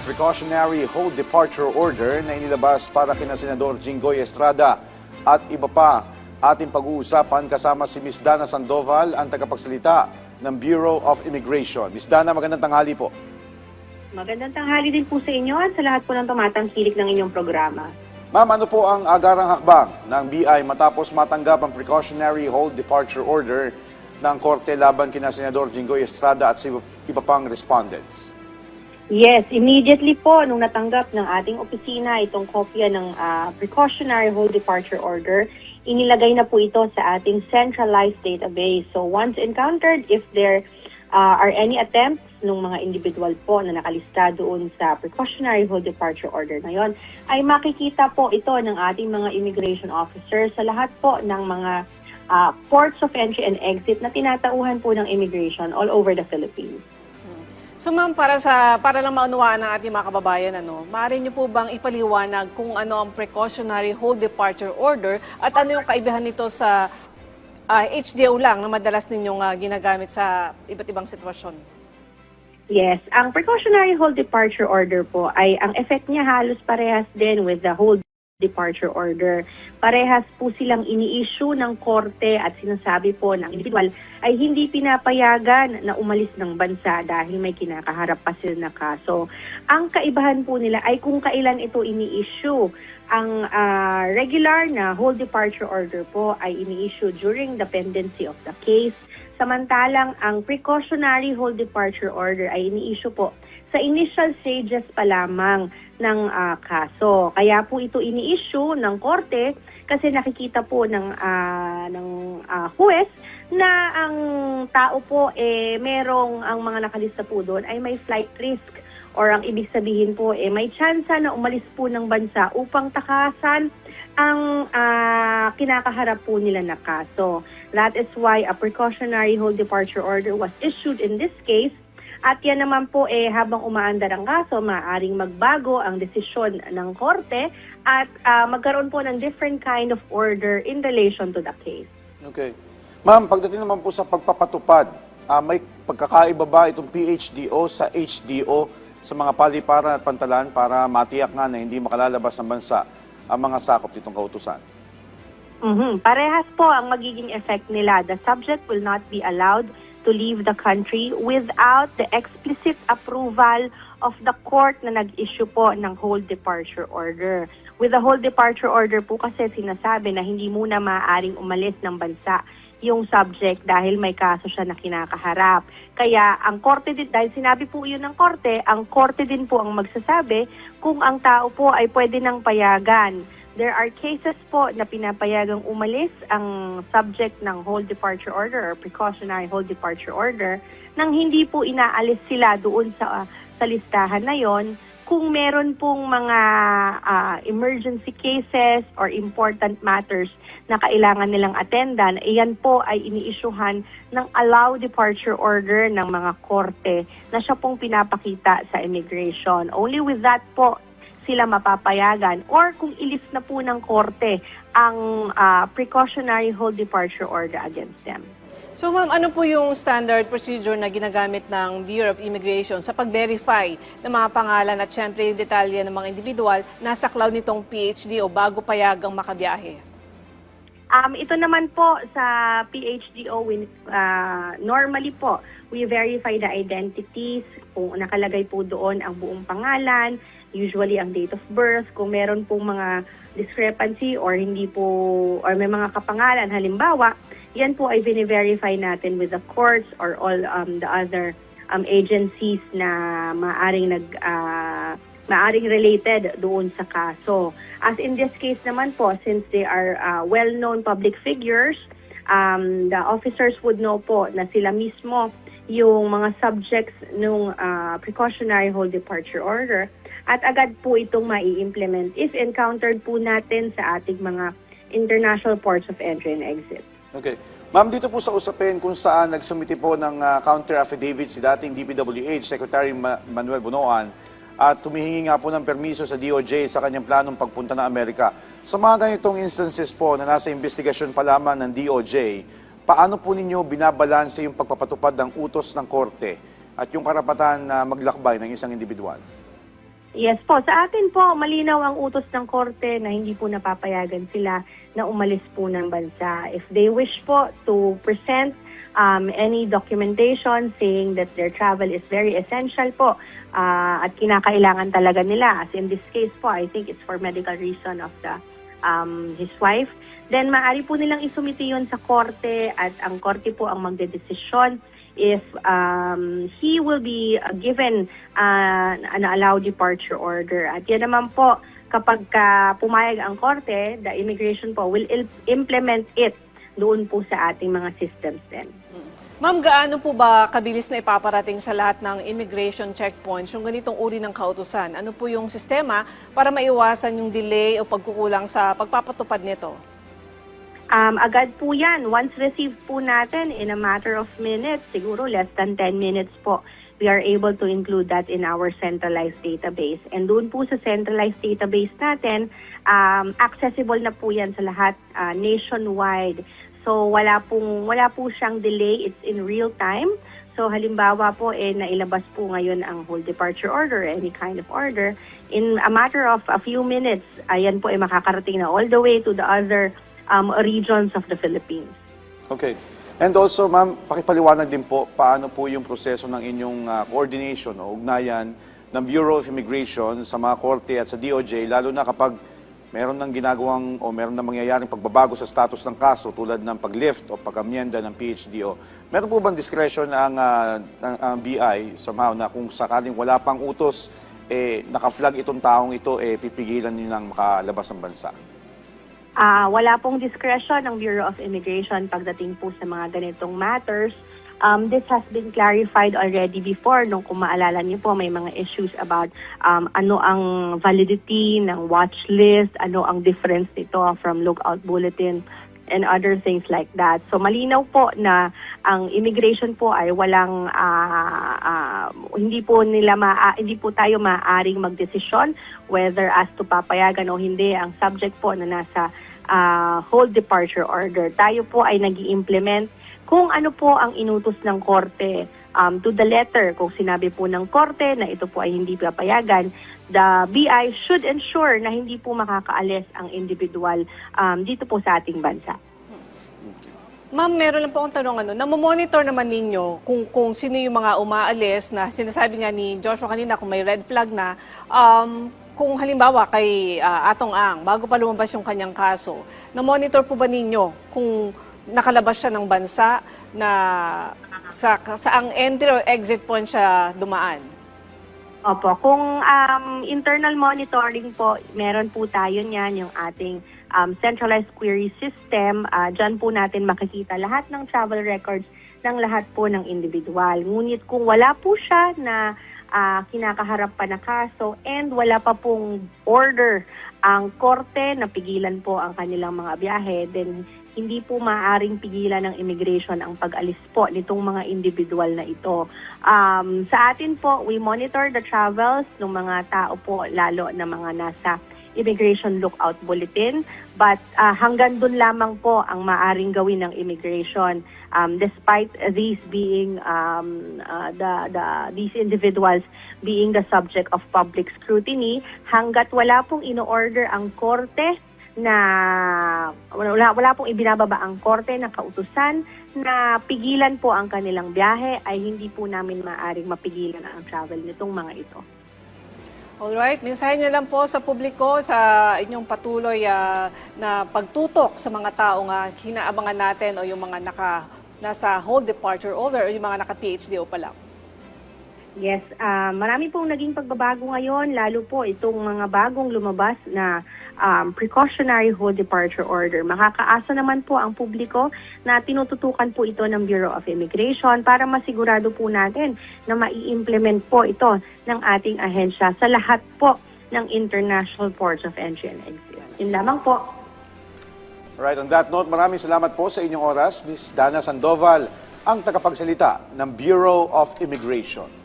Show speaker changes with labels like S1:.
S1: precautionary hold departure order na inilabas para kina Senador Jinggoy Estrada at iba pa. Ating pag-uusapan kasama si Ms. Dana Sandoval, ang tagapagsalita ng Bureau of Immigration. Ms. Dana, magandang tanghali po.
S2: Magandang tanghali din po sa inyo at sa lahat po ng tumatangkilik ng inyong programa.
S1: Ma'am, ano po ang agarang hakbang ng BI matapos matanggap ang precautionary hold departure order ng Korte laban kina Senador Jinggoy Estrada at sa iba pang respondents?
S2: Yes, immediately po nung natanggap ng ating opisina itong kopya ng precautionary hold departure order, inilagay na po ito sa ating centralized database. So once encountered, if there are any attempts ng mga individual po na nakalista doon sa precautionary hold departure order na yon, ay makikita po ito ng ating mga immigration officers sa lahat po ng mga ports of entry and exit na tinatauhan po ng immigration all over the Philippines.
S3: So ma'am, para lang maunawaan ng ating mga kababayan, maaari niyo po bang ipaliwanag kung ano ang precautionary hold departure order at ano yung kaibahan nito sa HDO lang na madalas ninyong ginagamit sa iba't ibang sitwasyon?
S2: Yes, ang precautionary hold departure order po ay ang effect niya halos parehas din with the hold departure order. Parehas po silang ini-issue ng korte at sinasabi po ng individual ay hindi pinapayagan na umalis ng bansa dahil may kinakaharap pa sila na kaso. Ang kaibahan po nila ay kung kailan ito ini-issue. Ang regular na hold departure order po ay ini-issue during the pendency of the case. Samantalang ang precautionary hold departure order ay ini-issue po sa initial stages pa lamang ng kaso. Kaya po ito ini-issue ng korte kasi nakikita po ng huwes na ang tao po merong ang mga nakalista po doon ay may flight risk or ang ibig sabihin po may tsansa na umalis po ng bansa upang takasan ang kinakaharap po nila na kaso. That is why a precautionary hold departure order was issued in this case. At yan naman po habang umaandar ang kaso, maaaring magbago ang desisyon ng korte at magkaroon po ng different kind of order in relation to the case.
S1: Okay. Ma'am, pagdating naman po sa pagpapatupad, may pagkakaiba ba itong PHDO sa HDO sa mga paliparan at pantalan para matiyak nga na hindi makalalabas ng bansa ang mga sakop nitong kautusan?
S2: Parehas po ang magiging effect nila. The subject will not be allowed to leave the country without the explicit approval of the court na nag-issue po ng hold departure order. With the hold departure order po kasi sinasabi na hindi muna maaaring umalis ng bansa yung subject dahil may kaso siya na kinakaharap. Kaya ang korte din, dahil sinabi po yun ng korte, ang korte din po ang magsasabi kung ang tao po ay pwede nang payagan. There are cases po na pinapayagang umalis ang subject ng hold departure order or precautionary hold departure order nang hindi po inaalis sila doon sa listahan na yon kung meron pong mga emergency cases or important matters na kailangan nilang attendan. Iyan po ay ini-issuehan ng allow departure order ng mga korte na siya pong pinapakita sa immigration. Only with that po sila mapapayagan or kung ilis na po ng korte ang precautionary hold departure order against them.
S3: So ma'am, ano po yung standard procedure na ginagamit ng Bureau of Immigration sa pag-verify ng mga pangalan at syempre yung detalye ng mga individual na saklaw nitong PHDO bago payagang makabiyahe?
S2: Ito naman po sa PHDO, normally po, we verify the identities, kung nakalagay po doon ang buong pangalan, usually ang date of birth, kung meron pong mga discrepancy or hindi po, or may mga kapangalan, halimbawa, yan po ay vini-verify natin with the courts or all the other agencies na maaring related doon sa kaso. As in this case naman po, since they are well-known public figures, the officers would know po na sila mismo yung mga subjects ng precautionary hold departure order at agad po itong mai-implement if encountered po natin sa ating mga international ports of entry and exit.
S1: Okay. Ma'am, dito po sa usapin kung saan nagsumiti po ng counter affidavit si dating DPWH Secretary Manuel Bunoan at tumihingi nga po ng permiso sa DOJ sa kanyang planong pagpunta ng Amerika. Sa mga ganitong instances po na nasa investigasyon pa lamang ng DOJ, paano po ninyo binabalanse yung pagpapatupad ng utos ng korte at yung karapatan na maglakbay ng isang individual?
S2: Yes po, sa atin po, malinaw ang utos ng korte na hindi po napapayagan sila na umalis po ng bansa. If they wish po to present any documentation saying that their travel is very essential po at kinakailangan talaga nila, as in this case po, I think it's for medical reason of his wife, then maaari po nilang isumiti yun sa korte at ang korte po ang magdedesisyon if he will be given an allowed departure order. At yan naman po, kapag pumayag ang korte, the immigration po will implement it doon po sa ating mga systems din.
S3: Ma'am, gaano po ba kabilis na ipaparating sa lahat ng immigration checkpoints yung ganitong uri ng kautusan? Ano po yung sistema para maiwasan yung delay o pagkukulang sa pagpapatupad nito?
S2: Agad po yan. Once received po natin in a matter of minutes, siguro less than 10 minutes po, we are able to include that in our centralized database. And doon po sa centralized database natin, accessible na po yan sa lahat nationwide. So wala po siyang delay, it's in real time. So halimbawa po nailabas po ngayon ang whole departure order, any kind of order, in a matter of a few minutes, ayan po makakarating na all the way to the other regions of the Philippines.
S1: Okay. And also, ma'am, pakipaliwanag din po paano po yung proseso ng inyong coordination o ugnayan ng Bureau of Immigration sa mga korte at sa DOJ, lalo na kapag meron ng ginagawang o meron na mangyayaring pagbabago sa status ng kaso tulad ng pag-lift o pag-amyenda ng PHDO. Meron po bang discretion ang BI somehow na kung sakaling wala pang utos, naka-flag itong taong ito, pipigilan nyo lang makalabas ng bansa?
S2: Wala pong discretion ng Bureau of Immigration pagdating po sa mga ganitong matters. This has been clarified already before. Nung kung maalala niyo po, may mga issues about ano ang validity ng watch list, ano ang difference nito from lookout bulletin and other things like that. So malinaw po na ang immigration po ay walang hindi po tayo maaaring magdesisyon whether as to papayagan o hindi ang subject po na nasa whole departure order. Tayo po ay nag-i-implement kung ano po ang inutos ng korte to the letter. Kung sinabi po ng korte na ito po ay hindi papayagan, the BI should ensure na hindi po makakaalis ang individual dito po sa ating bansa.
S3: Ma'am, meron lang po akong tanong, namomonitor naman ninyo kung sino yung mga umaalis na sinasabi nga ni Joshua kanina kung may red flag na, kung halimbawa kay Atong Ang, bago pa lumabas yung kanyang kaso, namonitor po ba ninyo kung nakalabas siya ng bansa na saang entry or exit point siya dumaan?
S2: Opo, kung internal monitoring po, meron po tayo niyan, yung ating centralized query system. Diyan po natin makikita lahat ng travel records ng lahat po ng individual. Ngunit kung wala po siya na kinakaharap pa na kaso and wala pa pong order ang korte na pigilan po ang kanilang mga biyahe, then hindi po maaaring pigilan ng immigration ang pag-alis po nitong mga individual na ito. Sa atin po, we monitor the travels ng mga tao po, lalo na mga nasa immigration lookout bulletin, but hanggang dun lamang po ang maaaring gawin ng immigration, despite these being these individuals being the subject of public scrutiny, hanggat wala pong ino-order ang korte na wala pong ibinababa ang korte na kautusan na pigilan po ang kanilang biyahe, ay hindi po namin maaaring mapigilan ang travel nitong mga ito.
S3: Alright, mensahe niyo lang po sa publiko sa inyong patuloy na pagtutok sa mga taong hinaabangan natin o yung mga nasa whole departure order o yung mga naka-PHDO pa lang.
S2: Yes, marami pong naging pagbabago ngayon, lalo po itong mga bagong lumabas na precautionary whole departure order. Makakaasa naman po ang publiko na tinututukan po ito ng Bureau of Immigration para masigurado po natin na mai-implement po ito ng ating ahensya sa lahat po ng international ports of entry and exit. Yun lamang po.
S1: Right, on that note, maraming salamat po sa inyong oras, Ms. Dana Sandoval, ang tagapagsalita ng Bureau of Immigration.